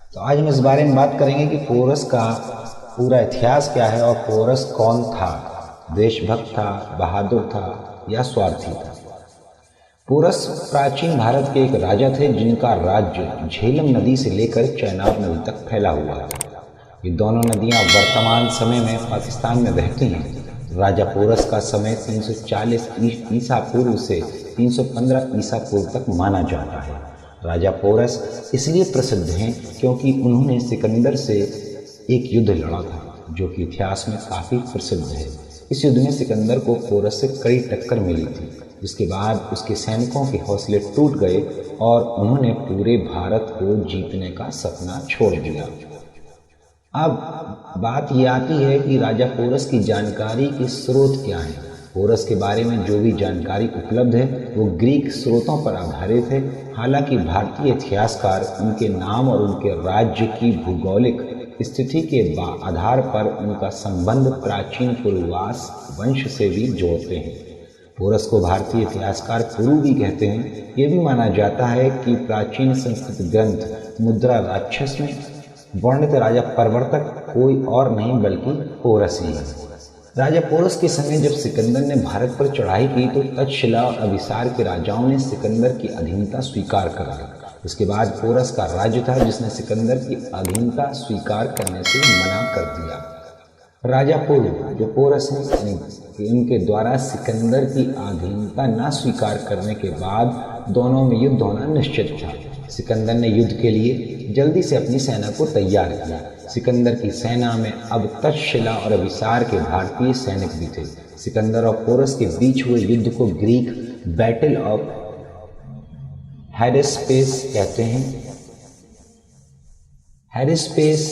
तो आज हम इस बारे में बात करेंगे कि पोरस का पूरा इतिहास क्या है और पोरस कौन था, देशभक्त था, बहादुर था या स्वार्थी था। पोरस प्राचीन भारत के एक राजा थे जिनका राज्य झेलम नदी से लेकर चेनाब नदी तक फैला हुआ था। ये दोनों नदियां वर्तमान समय में पाकिस्तान में बहती हैं। राजा पोरस का समय 340 ईसा पूर्व से 315 ईसा पूर्व तक माना जाता है। राजा पोरस इसलिए प्रसिद्ध हैं क्योंकि उन्होंने सिकंदर से एक युद्ध लड़ा था जो कि इतिहास में काफ़ी प्रसिद्ध है। इस युद्ध में सिकंदर को पोरस से कड़ी टक्कर मिली थी, जिसके बाद उसके सैनिकों के हौसले टूट गए और उन्होंने पूरे भारत को जीतने का सपना छोड़ दिया। अब बात ये आती है कि राजा पोरस की जानकारी के स्रोत क्या हैं। पोरस के बारे में जो भी जानकारी उपलब्ध है वो ग्रीक स्रोतों पर आधारित है। हालांकि भारतीय इतिहासकार उनके नाम और उनके राज्य की भूगोलिक स्थिति के आधार पर उनका संबंध प्राचीन पुरुवास वंश से भी जोड़ते हैं। पोरस को भारतीय इतिहासकार पुरु भी कहते हैं। ये भी माना जाता है कि प्राचीन संस्कृत ग्रंथ मुद्रा राक्षस में वर्णित राजा प्रवर्तक कोई और नहीं बल्कि पोरस ही है। राजा पोरस के समय जब सिकंदर ने भारत पर चढ़ाई की तो तक्षशिला और अभिसार के राजाओं ने सिकंदर की अधीनता स्वीकार कर ली। इसके बाद पोरस का राज्य था जिसने सिकंदर की अधीनता स्वीकार करने से मना कर दिया। राजा पुरु जो पोरस हैं उनके द्वारा सिकंदर की अधीनता न स्वीकार करने के बाद दोनों में युद्ध होना निश्चित था। सिकंदर ने युद्ध के लिए जल्दी से अपनी सेना को तैयार किया। सिकंदर की सेना में अब तक्षशिला और अभिसार के भारतीय सैनिक भी थे। सिकंदर और पोरस के बीच हुए युद्ध को ग्रीक बैटल ऑफ हेरेस्पेस कहते हैं। हेरेस्पेस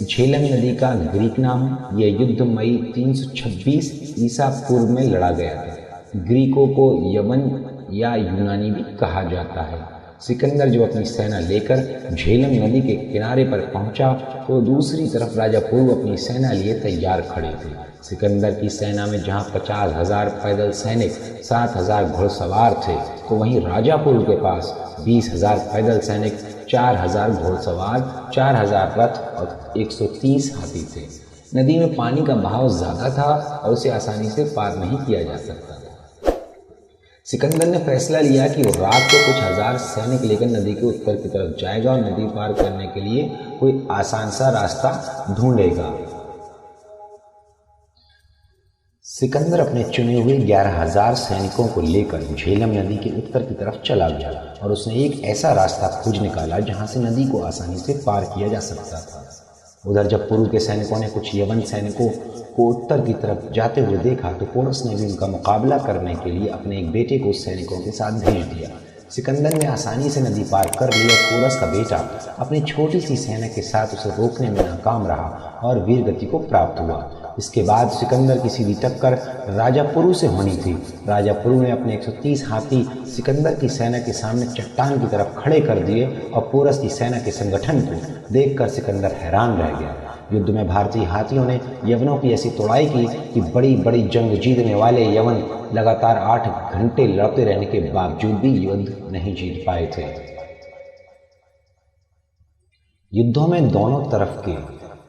झेलम नदी का ग्रीक नाम है। यह युद्ध मई 326 ईसा पूर्व में लड़ा गया था। ग्रीकों को यवन या यूनानी भी कहा जाता है। सिकंदर जब अपनी सेना लेकर झेलम नदी के किनारे पर पहुंचा तो दूसरी तरफ राजा पुरु अपनी सेना लिए तैयार खड़े थे। सिकंदर की सेना में जहां 50,000 पैदल सैनिक, 7,000 घुड़सवार थे, तो वहीं राजा पुरु के पास 20,000 पैदल सैनिक, 4,000 घुड़सवार, 4,000 रथ और 130 हाथी थे। नदी में पानी का बहाव ज्यादा था और उसे आसानी से पार नहीं किया जा सकता था। सिकंदर ने फैसला लिया कि वो रात को कुछ हजार सैनिक लेकर नदी के उत्तर की तरफ जाएगा और नदी पार करने के लिए कोई आसान सा रास्ता ढूंढेगा। सिकंदर अपने चुने हुए 11,000 सैनिकों को लेकर झेलम नदी के उत्तर की तरफ चला गया और उसने एक ऐसा रास्ता खोज निकाला जहां से नदी को आसानी से पार किया जा सकता था। उधर जब पुरु के सैनिकों ने कुछ यवन सैनिकों को उत्तर की तरफ जाते हुए देखा तो पोरस ने भी उनका मुकाबला करने के लिए अपने एक बेटे को सैनिकों के साथ भेज दिया। सिकंदर ने आसानी से नदी पार कर ली और पोरस का बेटा अपनी छोटी सी सेना के साथ उसे रोकने में नाकाम रहा और वीर गति को प्राप्त हुआ। इसके बाद सिकंदर की सीधी टक्कर राजा पुरु से होनी थी। राजा पुरु ने अपने 130 हाथी सिकंदर की सेना के सामने चट्टान की तरफ खड़े कर दिए और पोरस की सेना के संगठन को देखकर सिकंदर हैरान रह गया। युद्ध में भारतीय हाथियों ने यवनों की ऐसी तोड़ाई की कि बड़ी बड़ी जंग जीतने वाले यवन लगातार 8 घंटे लड़ते रहने के बावजूद भी युद्ध नहीं जीत पाए थे। युद्धों में दोनों तरफ के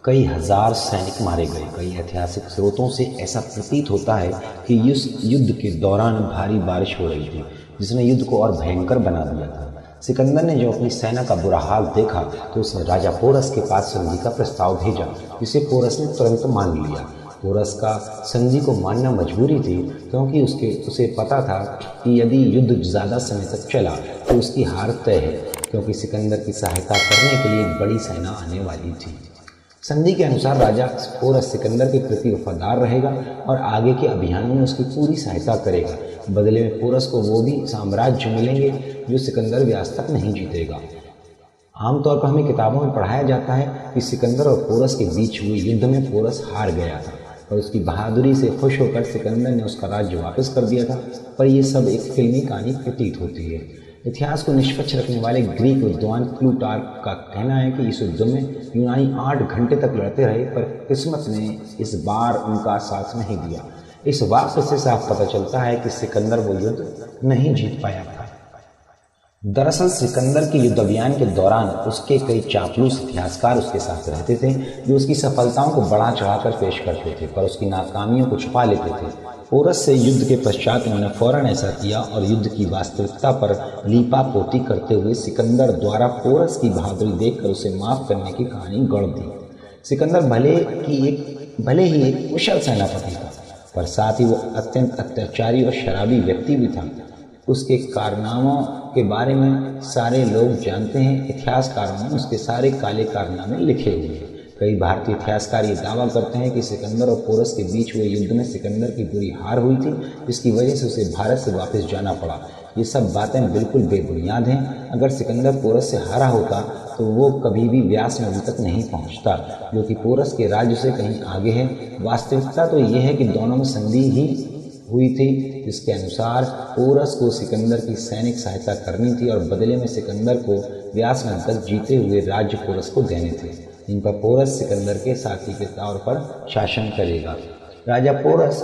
कई हजार सैनिक मारे गए। कई ऐतिहासिक स्रोतों से ऐसा प्रतीत होता है कि इस युद्ध के दौरान भारी बारिश हो रही थी जिसने युद्ध को और भयंकर बना दिया था। सिकंदर ने जब अपनी सेना का बुरा हाल देखा तो उसने राजा पोरस के पास संधि का प्रस्ताव भेजा, जिसे पोरस ने तुरंत मान लिया। पोरस का संधि को मानना मजबूरी थी क्योंकि उसे पता था कि यदि युद्ध ज़्यादा समय तक चला तो उसकी हार तय है, क्योंकि सिकंदर की सहायता करने के लिए एक बड़ी सेना आने वाली थी। संधि के अनुसार राजा पोरस सिकंदर के प्रति वफादार रहेगा और आगे के अभियानों में उसकी पूरी सहायता करेगा। बदले में पोरस को वो भी साम्राज्य मिलेंगे जो सिकंदर भी आज तक नहीं जीतेगा। आमतौर पर हमें किताबों में पढ़ाया जाता है कि सिकंदर और पोरस के बीच हुए युद्ध में पोरस हार गया था और उसकी बहादुरी से खुश होकर सिकंदर ने उसका राज्य वापस कर दिया था, पर यह सब एक फिल्मी कहानी प्रतीत होती है। इतिहास को निष्पक्ष रखने वाले ग्रीक विद्वान प्लूटार्क का कहना है कि इस युद्ध में यूनानी 8 घंटे तक लड़ते रहे, पर किस्मत ने इस बार उनका साथ नहीं दिया। इस वाक्य से साफ पता चलता है कि सिकंदर वो युद्ध नहीं जीत पाया था। दरअसल सिकंदर के युद्ध अभियान के दौरान उसके कई चापलूस इतिहासकार उसके साथ रहते थे जो उसकी सफलताओं को बढ़ा चढ़ाकर पेश करते थे पर उसकी नाकामियों को छुपा लेते थे। पोरस से युद्ध के पश्चात उन्होंने फौरन ऐसा किया और युद्ध की वास्तविकता पर लीपापोती करते हुए सिकंदर द्वारा पोरस की बहादुरी देखकर उसे माफ करने की कहानी गढ़ दी। सिकंदर भले ही एक कुशल सेनापति था पर साथ ही वो अत्यंत अत्याचारी और शराबी व्यक्ति भी था। उसके कारनामों के बारे में सारे लोग जानते हैं। इतिहासकारों ने उसके सारे काले कारनामे लिखे हुए हैं। कई भारतीय इतिहासकार ये दावा करते हैं कि सिकंदर और पोरस के बीच हुए युद्ध में सिकंदर की बुरी हार हुई थी जिसकी वजह से उसे भारत से वापस जाना पड़ा। ये सब बातें बिल्कुल बेबुनियाद हैं। अगर सिकंदर पोरस से हारा होता तो वो कभी भी व्यास नदी तक नहीं पहुंचता जो कि पोरस के राज्य से कहीं आगे है। वास्तविकता तो ये है कि दोनों में संधि ही हुई थी जिसके अनुसार पोरस को सिकंदर की सैनिक सहायता करनी थी और बदले में सिकंदर को व्यास नदी तक जीते हुए राज्य पोरस को देने थे जिन पर पोरस सिकंदर के साथी के तौर पर शासन करेगा। राजा पोरस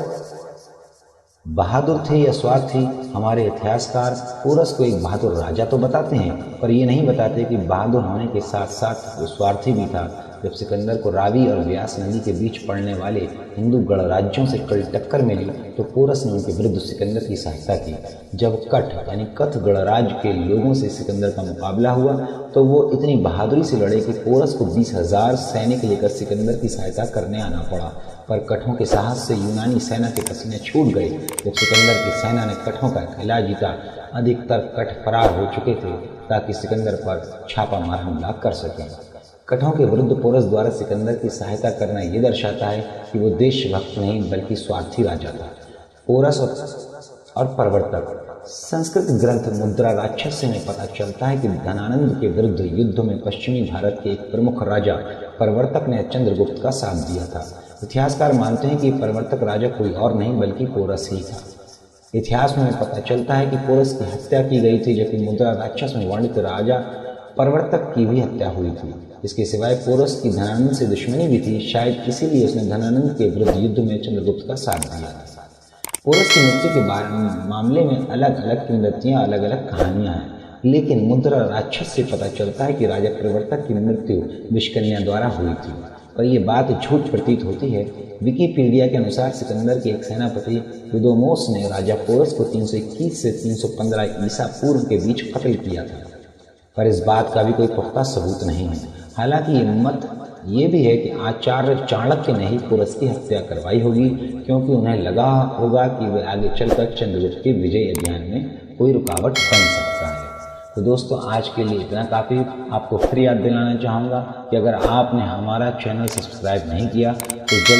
बहादुर थे या स्वार्थी? हमारे इतिहासकार पोरस को एक बहादुर राजा तो बताते हैं पर ये नहीं बताते कि बहादुर होने के साथ साथ वो स्वार्थी भी था। जब सिकंदर को रावी और व्यास नदी के बीच पड़ने वाले हिंदू गणराज्यों से कड़ी टक्कर मिली तो पोरस ने उनके विरुद्ध सिकंदर की सहायता की। जब कठ यानी कथ गणराज्य के लोगों से सिकंदर का मुकाबला हुआ तो वो इतनी बहादुरी से लड़े कि पोरस को 20,000 सैनिक लेकर सिकंदर की सहायता करने आना पड़ा। पर कठों के साहस से यूनानी सेना के पसीने छूट गए। जब सिकंदर की सेना ने कठों का किला जीता, अधिकतर कठ फरार हो चुके थे ताकि सिकंदर पर छापामार हमला कर सकें। कठों के विरुद्ध पोरस द्वारा सिकंदर की सहायता करना ये दर्शाता है कि वो देशभक्त नहीं बल्कि स्वार्थी राजा था। पोरस और प्रवर्तक। संस्कृत ग्रंथ मुद्रा राक्षस्य में पता चलता है कि धनानंद के विरुद्ध युद्ध में पश्चिमी भारत के एक प्रमुख राजा प्रवर्तक ने चंद्रगुप्त का साथ दिया था। इतिहासकार मानते हैं कि प्रवर्तक राजा कोई और नहीं बल्कि पोरस ही था। इतिहास में पता चलता है कि पोरस की हत्या की गई थी जबकि मुद्रा राक्षस में वर्णित राजा प्रवर्तक की भी हत्या हुई थी। इसके सिवाय पोरस की धनानंद से दुश्मनी भी थी, शायद इसीलिए उसने धनानंद के विरुद्ध युद्ध में चंद्रगुप्त का साथ दिया। पोरस की मृत्यु के मामले में अलग अलग किंवदंतियां, अलग अलग कहानियां हैं, लेकिन मुद्रा राक्षस से पता चलता है कि राजा प्रवर्तक की मृत्यु विषकन्या द्वारा हुई थी, पर यह बात झूठ प्रतीत होती है। विकिपीडिया के अनुसार सिकंदर के एक सेनापति यूदोमोस ने राजा पोरस को 321 से 315 ईसा पूर्व के बीच कत्ल किया था, पर इस बात का भी कोई पुख्ता सबूत नहीं है। हालांकि ये मत ये भी है कि आचार्य चाणक्य ने ही पोरस की हत्या करवाई होगी क्योंकि उन्हें लगा होगा कि वे आगे चलकर चंद्रगुप्त के विजय अभियान में कोई रुकावट बन सकता है। तो दोस्तों आज के लिए इतना काफ़ी। आपको फिर याद दिलाना चाहूँगा कि अगर आपने हमारा चैनल सब्सक्राइब नहीं किया तो जल्द